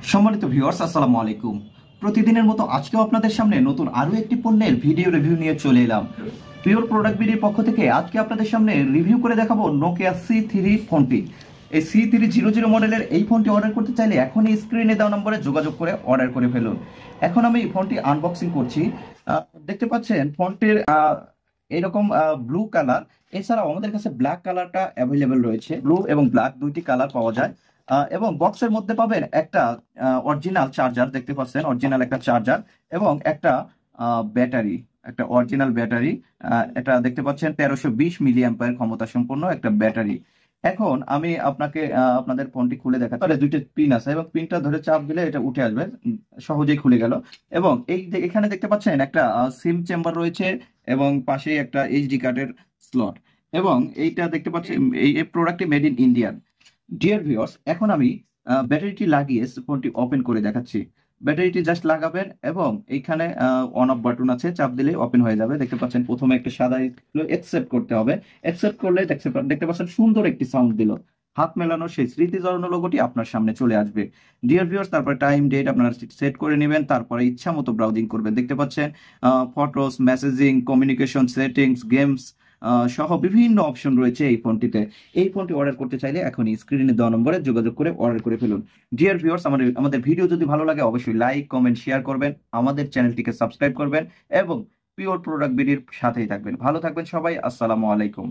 সম্মানিত ভিউয়ার্স, আসসালামু আলাইকুম। প্রতিদিনের মতো আজকেও আপনাদের সামনে নতুন আরো একটি পণ্যের ভিডিও রিভিউ নিয়ে চলে এলাম। পিওর প্রোডাক্ট বিডির পক্ষ থেকে আজকে আপনাদের সামনে রিভিউ করে দেখাবো নোকিয়া C3 ফোনটি। এই C300 মডেলের এই ফোনটি অর্ডার করতে চাইলে এখনই স্ক্রিনে দেওয়া নম্বরে যোগাযোগ করে অর্ডার করে ফেলুন। এখন আমি এই ফোনটি আনবক্সিং করছি। দেখতে পাচ্ছেন ফোনটির এরকম ব্লু কালার, এছাড়াও আমাদের কাছে ব্ল্যাক কালারটা অ্যাভেলেবেল রয়েছে। ব্লু এবং ব্ল্যাক দুইটি কালার পাওয়া যায়। এবং বক্সের মধ্যে পাবেন একটা অরিজিনাল চার্জার, দেখতে পাচ্ছেন অরিজিনাল একটা চার্জার এবং একটা ব্যাটারি, একটা অরিজিনাল ব্যাটারি। এটা দেখতে পাচ্ছেন 1320 মিলি অ্যাম্পিয়ার ক্ষমতা সম্পন্ন একটা ব্যাটারি। এখন আমি আপনাকে আপনাদের ফোনটি খুলে দেখাচ্ছি। দুইটা পিন আছে এবং পিনটা ধরে চাপ দিলে এটা উঠে আসবে, সহজেই খুলে গেল। এবং এই যে এখানে দেখতে পাচ্ছেন একটা সিম চেম্বার রয়েছে এবং পাশেই একটা এইচডি কার্ডের স্লট। এবং এইটা দেখতে পাচ্ছেন এই প্রোডাক্টটি made in Indian. Dear viewers, এখন আমি ব্যাটারিটি লাগিয়ে ফোনটি ওপেন করে দেখাচ্ছি। ব্যাটারিটি জাস্ট লাগাবেন এবং এইখানে অন অফ বাটন আছে, চাপ দিলে ওপেন হয়ে যাবে। দেখতে পাচ্ছেন প্রথমে একটা সাদা অ্যাকসেপ্ট করতে হবে। অ্যাকসেপ্ট করলে দেখতে পাচ্ছেন সুন্দর একটি সাউন্ড দিল। হাত মেলানো সেই স্মৃতি জড়ানো লোগোটি আপনার সামনে চলে আসবে। ডিয়ার ভিউয়ার্স, তারপর টাইম ডেট আপনারা সেট করে নেবেন, তারপরে ইচ্ছা মতো ব্রাউজিং করবেন। দেখতে পাচ্ছেন photos, messaging, communication, settings, games সহ বিভিন্ন অপশন রয়েছে এই ফোনটিতে। এই ফোনটি অর্ডার করতে চাইলে এখনই স্ক্রিনে দেওয়া নম্বরে যোগাযোগ করে অর্ডার করে ফেলুন। ডিয়ার ভিউয়ার্স, আমাদের ভিডিও যদি ভালো লাগে অবশ্যই লাইক, কমেন্ট, শেয়ার করবেন, আমাদের চ্যানেলটিকে সাবস্ক্রাইব করবেন এবং পিওর প্রোডাক্ট বিডির সাথেই থাকবেন। ভালো থাকবেন সবাই। আসসালামু আলাইকুম।